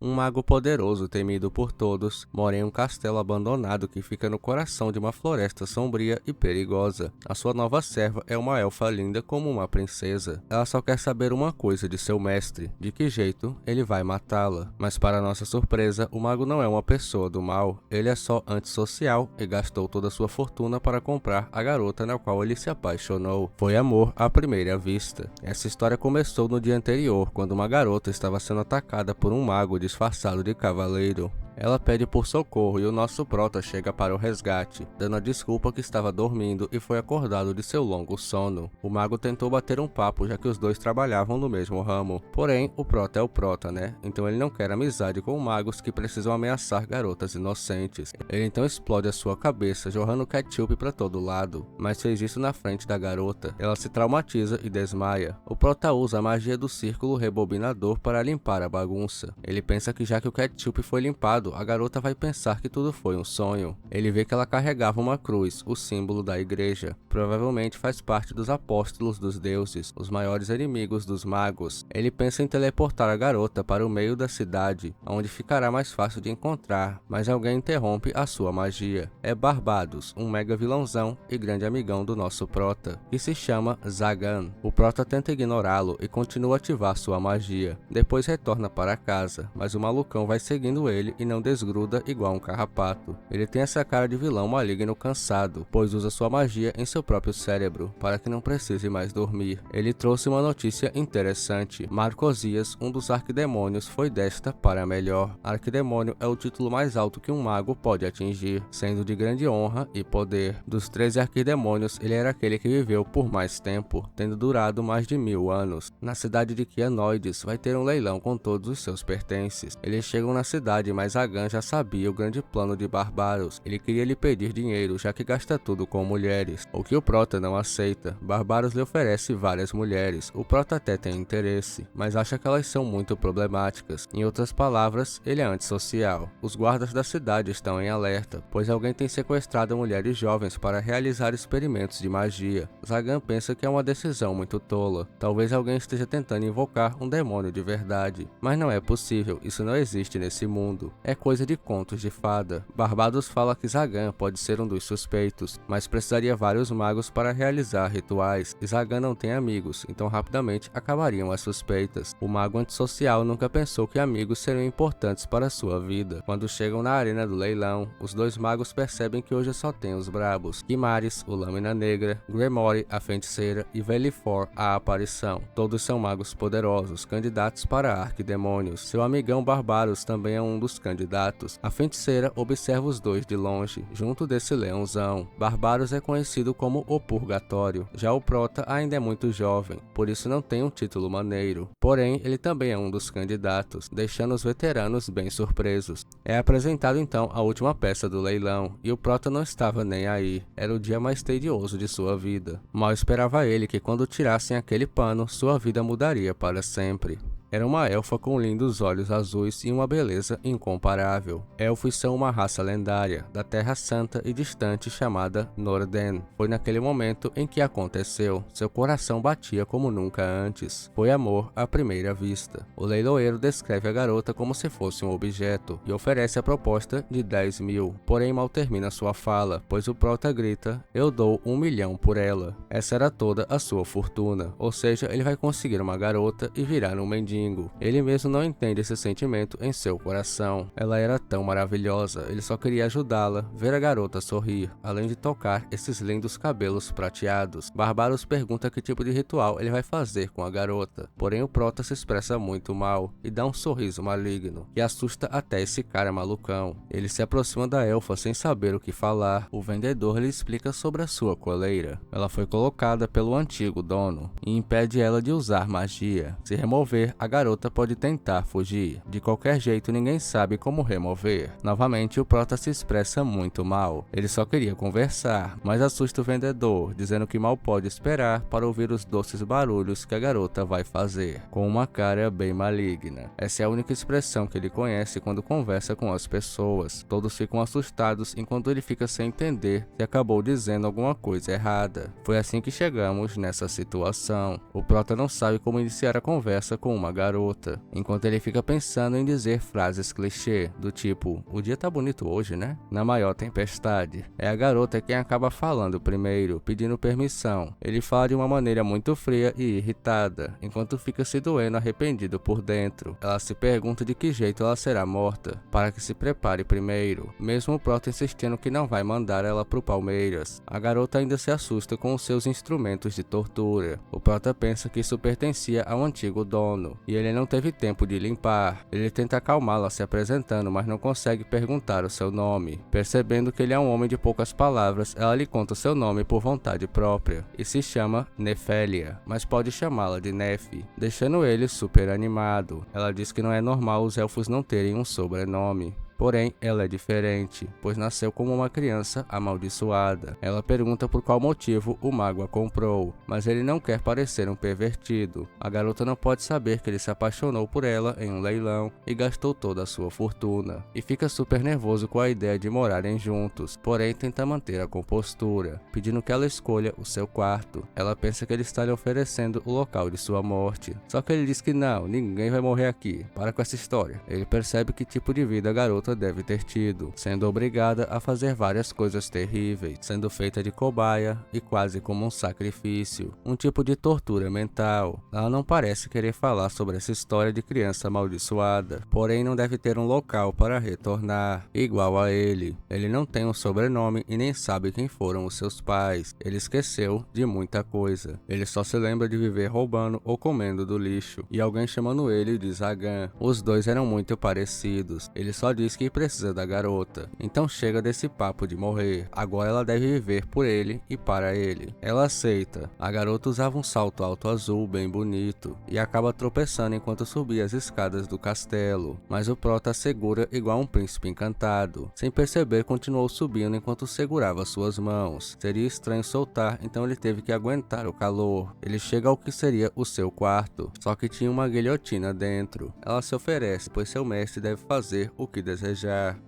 Um mago poderoso, temido por todos, mora em um castelo abandonado que fica no coração de uma floresta sombria e perigosa. A sua nova serva é uma elfa linda como uma princesa. Ela só quer saber uma coisa de seu mestre: de que jeito ele vai matá-la. Mas para nossa surpresa, o mago não é uma pessoa do mal. Ele é só antissocial e gastou toda sua fortuna para comprar a garota na qual ele se apaixonou. Foi amor à primeira vista. Essa história começou no dia anterior, quando uma garota estava sendo atacada por um mago disfarçado de cavaleiro. Ela pede por socorro e o nosso prota chega para o resgate, dando a desculpa que estava dormindo e foi acordado de seu longo sono. O mago tentou bater um papo, já que os dois trabalhavam no mesmo ramo. Porém, o prota é o prota, né? Então ele não quer amizade com magos que precisam ameaçar garotas inocentes. Ele então explode a sua cabeça, jorrando ketchup para todo lado, mas fez isso na frente da garota. Ela se traumatiza e desmaia. O prota usa a magia do círculo rebobinador para limpar a bagunça. Ele pensa que já que o ketchup foi limpado, a garota vai pensar que tudo foi um sonho. Ele vê que ela carregava uma cruz, o símbolo da igreja. Provavelmente faz parte dos apóstolos dos deuses, os maiores inimigos dos magos. Ele pensa em teleportar a garota para o meio da cidade, onde ficará mais fácil de encontrar, mas alguém interrompe a sua magia. É Barbados, um mega vilãozão e grande amigão do nosso prota, que se chama Zagan. O prota tenta ignorá-lo e continua a ativar sua magia. Depois retorna para casa, mas o malucão vai seguindo ele e não desgruda igual um carrapato. Ele tem essa cara de vilão maligno cansado, pois usa sua magia em seu próprio cérebro, para que não precise mais dormir. Ele trouxe uma notícia interessante. Marcosias, um dos arquidemônios, foi desta para melhor. Arquidemônio é o título mais alto que um mago pode atingir, sendo de grande honra e poder. Dos 13 arquidemônios, ele era aquele que viveu por mais tempo, tendo durado mais de 1000 anos. Na cidade de Kianoides vai ter um leilão com todos os seus pertences. Eles chegam na cidade, mas Zagan já sabia o grande plano de Barbaros. Ele queria lhe pedir dinheiro, já que gasta tudo com mulheres, o que o prota não aceita. Barbaros lhe oferece várias mulheres. O prota até tem interesse, mas acha que elas são muito problemáticas. Em outras palavras, ele é antissocial. Os guardas da cidade estão em alerta, pois alguém tem sequestrado mulheres jovens para realizar experimentos de magia. Zagan pensa que é uma decisão muito tola. Talvez alguém esteja tentando invocar um demônio de verdade, mas não é possível, isso não existe nesse mundo. É coisa de contos de fada. Barbados fala que Zagan pode ser um dos suspeitos, mas precisaria vários magos para realizar rituais, e Zagan não tem amigos, então rapidamente acabariam as suspeitas. O mago antissocial nunca pensou que amigos seriam importantes para sua vida. Quando chegam na arena do leilão, os dois magos percebem que hoje só tem os brabos: Kimaris, o Lâmina Negra, Gremory, a Feiticeira, e Velifor, a Aparição. Todos são magos poderosos, candidatos para arquidemônios. Seu amigão Barbaros também é um dos candidatos. A Feiticeira observa os dois de longe, junto desse leãozão. Barbaros é conhecido como o Purgatório. Já o prota ainda é muito jovem, por isso não tem um título maneiro. Porém, ele também é um dos candidatos, deixando os veteranos bem surpresos. É apresentado então a última peça do leilão, e o prota não estava nem aí. Era o dia mais tedioso de sua vida. Mal esperava ele que quando tirassem aquele pano, sua vida mudaria para sempre. Era uma elfa com lindos olhos azuis e uma beleza incomparável. Elfos são uma raça lendária, da Terra Santa e distante chamada Norden. Foi naquele momento em que aconteceu. Seu coração batia como nunca antes. Foi amor à primeira vista. O leiloeiro descreve a garota como se fosse um objeto e oferece a proposta de 10.000. Porém, mal termina sua fala, pois o prota grita: "Eu dou 1 milhão por ela." Essa era toda a sua fortuna, ou seja, ele vai conseguir uma garota e virar um mendigo. Ele mesmo não entende esse sentimento em seu coração. Ela era tão maravilhosa, ele só queria ajudá-la, ver a garota sorrir, além de tocar esses lindos cabelos prateados. Barbaros pergunta que tipo de ritual ele vai fazer com a garota, porém o prota se expressa muito mal e dá um sorriso maligno, que assusta até esse cara malucão. Ele se aproxima da elfa sem saber o que falar. O vendedor lhe explica sobre a sua coleira. Ela foi colocada pelo antigo dono e impede ela de usar magia. Se remover, a garota pode tentar fugir. De qualquer jeito, ninguém sabe como remover. Novamente, o prota se expressa muito mal. Ele só queria conversar, mas assusta o vendedor, dizendo que mal pode esperar para ouvir os doces barulhos que a garota vai fazer, com uma cara bem maligna. Essa é a única expressão que ele conhece quando conversa com as pessoas. Todos ficam assustados enquanto ele fica sem entender se acabou dizendo alguma coisa errada. Foi assim que chegamos nessa situação. O prota não sabe como iniciar a conversa com uma garota, enquanto ele fica pensando em dizer frases clichê, do tipo, o dia tá bonito hoje, né? Na maior tempestade. É a garota quem acaba falando primeiro, pedindo permissão. Ele fala de uma maneira muito fria e irritada, enquanto fica se doendo arrependido por dentro. Ela se pergunta de que jeito ela será morta, para que se prepare primeiro, mesmo o Prota insistindo que não vai mandar ela pro Palmeiras. A garota ainda se assusta com os seus instrumentos de tortura. O Prota pensa que isso pertencia ao antigo dono, e ele não teve tempo de limpar. Ele tenta acalmá-la se apresentando, mas não consegue perguntar o seu nome. Percebendo que ele é um homem de poucas palavras, ela lhe conta o seu nome por vontade própria, e se chama Nefélia, mas pode chamá-la de Nefe, deixando ele super animado. Ela diz que não é normal os elfos não terem um sobrenome. Porém, ela é diferente, pois nasceu como uma criança amaldiçoada. Ela pergunta por qual motivo o mago a comprou, mas ele não quer parecer um pervertido. A garota não pode saber que ele se apaixonou por ela em um leilão e gastou toda a sua fortuna. E fica super nervoso com a ideia de morarem juntos, porém tenta manter a compostura, pedindo que ela escolha o seu quarto. Ela pensa que ele está lhe oferecendo o local de sua morte, só que ele diz que não, ninguém vai morrer aqui. Para com essa história. Ele percebe que tipo de vida a garota deve ter tido, sendo obrigada a fazer várias coisas terríveis, sendo feita de cobaia e quase como um sacrifício, um tipo de tortura mental. Ela não parece querer falar sobre essa história de criança amaldiçoada, porém não deve ter um local para retornar, igual a ele. Ele não tem um sobrenome e nem sabe quem foram os seus pais. Ele esqueceu de muita coisa. Ele só se lembra de viver roubando ou comendo do lixo, e alguém chamando ele de Zagan. Os dois eram muito parecidos. Ele só diz que precisa da garota, então chega desse papo de morrer. Agora ela deve viver por ele e para ele. Ela aceita. A garota usava um salto alto azul bem bonito e acaba tropeçando enquanto subia as escadas do castelo, mas o Prota segura igual um príncipe encantado. Sem perceber, continuou subindo enquanto segurava suas mãos. Seria estranho soltar, então ele teve que aguentar o calor. Ele chega ao que seria o seu quarto, só que tinha uma guilhotina dentro. Ela se oferece, pois seu mestre deve fazer o que desejar.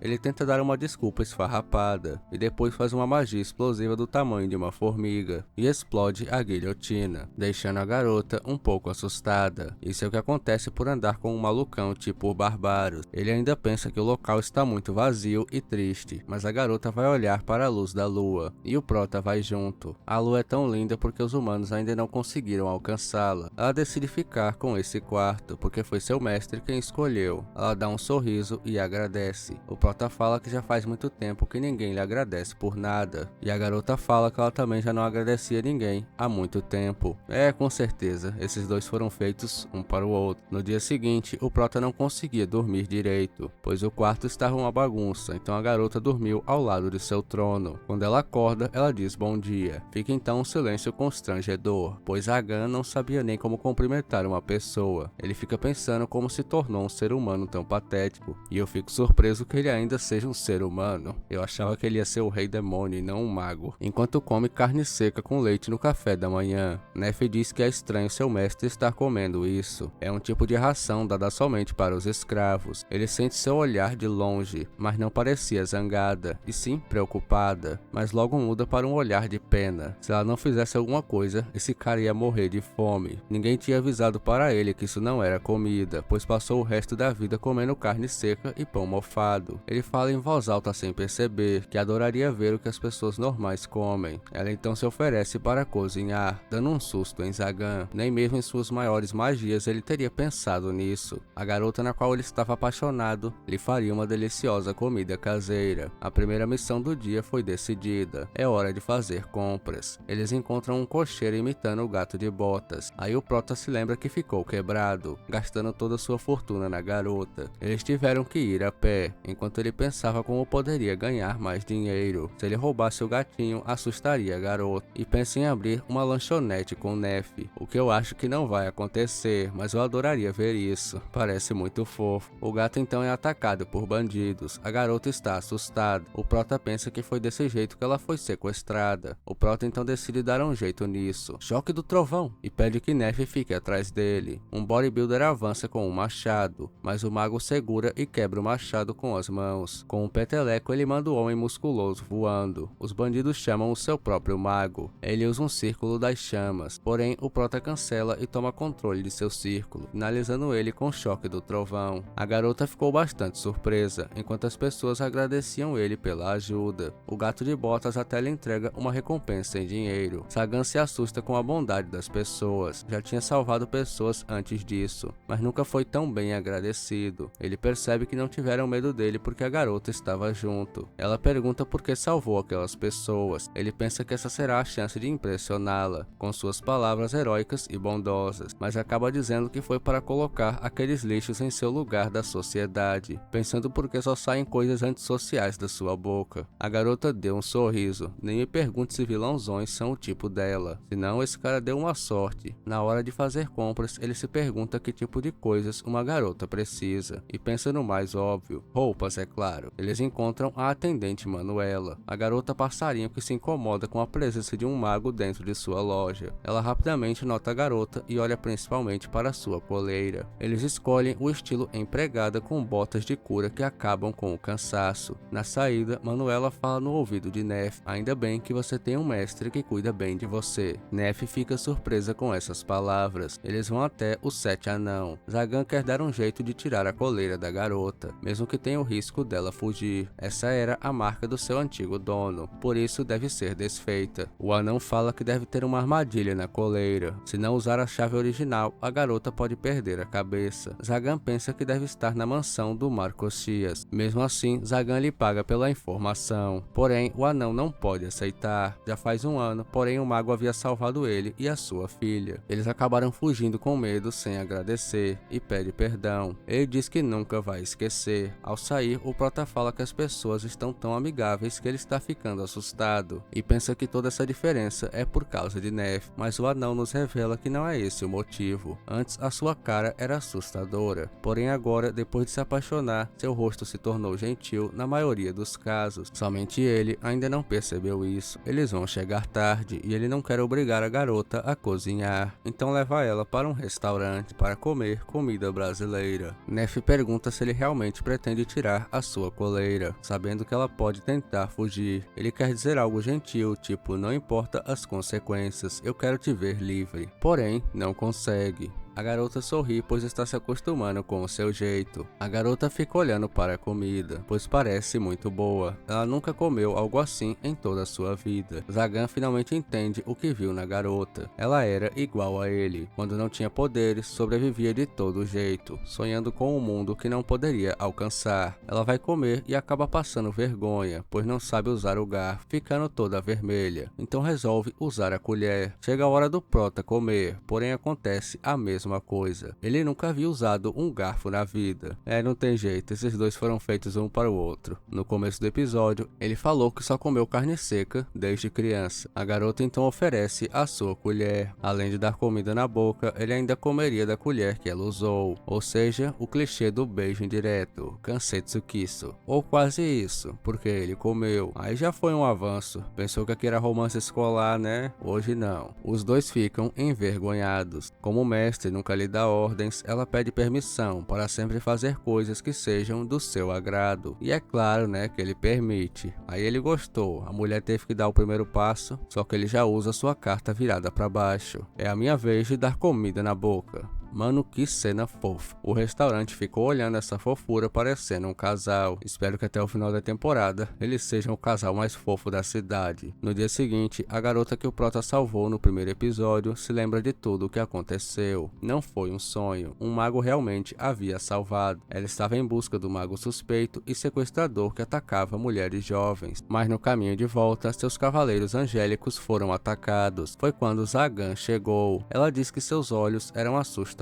Ele tenta dar uma desculpa esfarrapada e depois faz uma magia explosiva do tamanho de uma formiga e explode a guilhotina, deixando a garota um pouco assustada. Isso é o que acontece por andar com um malucão tipo Barbaros. Ele ainda pensa que o local está muito vazio e triste, mas a garota vai olhar para a luz da lua e o Prota vai junto. A lua é tão linda porque os humanos ainda não conseguiram alcançá-la. Ela decide ficar com esse quarto porque foi seu mestre quem escolheu. Ela dá um sorriso e agradece. O Prota fala que já faz muito tempo que ninguém lhe agradece por nada, e a garota fala que ela também já não agradecia ninguém há muito tempo. Com certeza, esses dois foram feitos um para o outro. No dia seguinte, o Prota não conseguia dormir direito, pois o quarto estava uma bagunça, então a garota dormiu ao lado de seu trono. Quando ela acorda, ela diz bom dia. Fica então um silêncio constrangedor, pois Zagan não sabia nem como cumprimentar uma pessoa. Ele fica pensando como se tornou um ser humano tão patético, e eu fico surpreso que ele ainda seja um ser humano. Eu achava que ele ia ser o rei demônio e não um mago. Enquanto come carne seca com leite no café da manhã, Nefe diz que é estranho seu mestre estar comendo isso. É um tipo de ração dada somente para os escravos. Ele sente seu olhar de longe, mas não parecia zangada, e sim preocupada, mas logo muda para um olhar de pena. Se ela não fizesse alguma coisa, esse cara ia morrer de fome. Ninguém tinha avisado para ele que isso não era comida, pois passou o resto da vida comendo carne seca e pão mofado. Ele fala em voz alta sem perceber que adoraria ver o que as pessoas normais comem. Ela então se oferece para cozinhar, dando um susto em Zagan. Nem mesmo em suas maiores magias ele teria pensado nisso. A garota na qual ele estava apaixonado lhe faria uma deliciosa comida caseira. A primeira missão do dia foi decidida. É hora de fazer compras. Eles encontram um cocheiro imitando o gato de botas. Aí o Prota se lembra que ficou quebrado, gastando toda sua fortuna na garota. Eles tiveram que ir a pé, enquanto ele pensava como poderia ganhar mais dinheiro. Se ele roubasse o gatinho, assustaria a garota. E pensa em abrir uma lanchonete com Nefe, o que eu acho que não vai acontecer, mas eu adoraria ver isso. Parece muito fofo. O gato então é atacado por bandidos. A garota está assustada. O Prota pensa que foi desse jeito que ela foi sequestrada. O Prota então decide dar um jeito nisso. Choque do trovão! E pede que Nefe fique atrás dele. Um bodybuilder avança com um machado, mas o mago segura e quebra o machado segurado com as mãos. Com um peteleco, ele manda o homem musculoso voando. Os bandidos chamam o seu próprio mago. Ele usa um círculo das chamas, porém o prota cancela e toma controle de seu círculo, finalizando ele com o choque do trovão. A garota ficou bastante surpresa, enquanto as pessoas agradeciam ele pela ajuda. O gato de botas até lhe entrega uma recompensa em dinheiro. Sagan se assusta com a bondade das pessoas. Já tinha salvado pessoas antes disso, mas nunca foi tão bem agradecido. Ele percebe que não tiveram medo dele porque a garota estava junto. Ela pergunta por que salvou aquelas pessoas. Ele pensa que essa será a chance de impressioná-la com suas palavras heróicas e bondosas, mas acaba dizendo que foi para colocar aqueles lixos em seu lugar da sociedade, pensando por que só saem coisas antissociais da sua boca. A garota deu um sorriso. Nem me pergunte se vilãozões são o tipo dela, senão esse cara deu uma sorte. Na hora de fazer compras, ele se pergunta que tipo de coisas uma garota precisa, e pensa no mais óbvio, roupas, é claro. Eles encontram a atendente Manuela, a garota passarinho que se incomoda com a presença de um mago dentro de sua loja. Ela rapidamente nota a garota e olha principalmente para sua coleira. Eles escolhem o estilo empregada com botas de cura que acabam com o cansaço. Na saída, Manuela fala no ouvido de Nef: ainda bem que você tem um mestre que cuida bem de você. Nef fica surpresa com essas palavras. Eles vão até o 7 Anão. Zagan quer dar um jeito de tirar a coleira da garota, mesmo que tenha o risco dela fugir. Essa era a marca do seu antigo dono, por isso deve ser desfeita. O anão fala que deve ter uma armadilha na coleira. Se não usar a chave original, a garota pode perder a cabeça. Zagan pensa que deve estar na mansão do Marcosias. Mesmo assim, Zagan lhe paga pela informação. Porém, o anão não pode aceitar. Já faz um ano, porém o mago havia salvado ele e a sua filha. Eles acabaram fugindo com medo sem agradecer e pede perdão. Ele diz que nunca vai esquecer. Ao sair, o prota fala que as pessoas estão tão amigáveis que ele está ficando assustado e pensa que toda essa diferença é por causa de Nef, mas o anão nos revela que não é esse o motivo. Antes, a sua cara era assustadora, porém agora, depois de se apaixonar, seu rosto se tornou gentil na maioria dos casos. Somente ele ainda não percebeu isso. Eles vão chegar tarde e ele não quer obrigar a garota a cozinhar, então leva ela para um restaurante para comer comida brasileira. Nef pergunta se ele realmente pretende tirar a sua coleira, sabendo que ela pode tentar fugir. Ele quer dizer algo gentil, tipo, não importa as consequências, eu quero te ver livre. Porém, não consegue. A garota sorri, pois está se acostumando com o seu jeito. A garota fica olhando para a comida, pois parece muito boa. Ela nunca comeu algo assim em toda a sua vida. Zagan finalmente entende o que viu na garota. Ela era igual a ele. Quando não tinha poderes, sobrevivia de todo jeito, sonhando com um mundo que não poderia alcançar. Ela vai comer e acaba passando vergonha, pois não sabe usar o garfo, ficando toda vermelha. Então resolve usar a colher. Chega a hora do prota comer, porém acontece a mesma coisa. Ele nunca havia usado um garfo na vida. Não tem jeito, esses dois foram feitos um para o outro. No começo do episódio, ele falou que só comeu carne seca desde criança. A garota então oferece a sua colher. Além de dar comida na boca, ele ainda comeria da colher que ela usou. Ou seja, o clichê do beijo indireto, Kansetsu Kisso. Ou quase isso, porque ele comeu. Aí já foi um avanço. Pensou que aqui era romance escolar, né? Hoje não. Os dois ficam envergonhados. Como o mestre nunca lhe dá ordens, ela pede permissão para sempre fazer coisas que sejam do seu agrado. E é claro, né, que ele permite. Aí ele gostou, a mulher teve que dar o primeiro passo, só que ele já usa sua carta virada para baixo. É a minha vez de dar comida na boca. Mano, que cena fofa. O restaurante ficou olhando essa fofura parecendo um casal. Espero que até o final da temporada eles sejam o casal mais fofo da cidade. No dia seguinte, a garota que o prota salvou no primeiro episódio se lembra de tudo o que aconteceu. Não foi um sonho. Um mago realmente havia salvado. Ela estava em busca do mago suspeito e sequestrador que atacava mulheres jovens. Mas no caminho de volta, seus cavaleiros angélicos foram atacados. Foi quando Zagan chegou. Ela diz que seus olhos eram assustadores,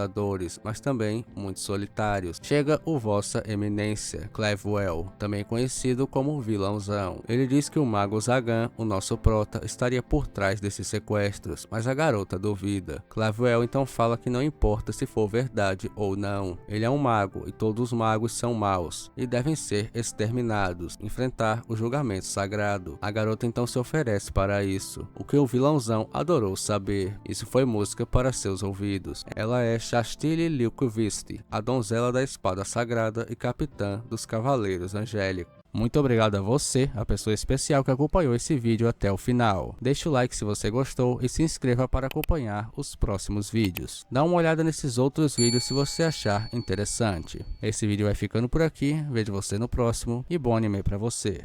mas também muito solitários. Chega o Vossa Eminência, Clevewell, também conhecido como vilãozão. Ele diz que o mago Zagan, o nosso prota, estaria por trás desses sequestros, mas a garota duvida. Clevewell então fala que não importa se for verdade ou não. Ele é um mago e todos os magos são maus e devem ser exterminados, enfrentar o julgamento sagrado. A garota então se oferece para isso, o que o vilãozão adorou saber. Isso foi música para seus ouvidos. Ela é Shastili Lyukvist, a donzela da espada sagrada e capitã dos cavaleiros angélicos. Muito obrigado a você, a pessoa especial que acompanhou esse vídeo até o final. Deixe o like se você gostou e se inscreva para acompanhar os próximos vídeos. Dá uma olhada nesses outros vídeos se você achar interessante. Esse vídeo vai ficando por aqui, vejo você no próximo e bom anime pra você.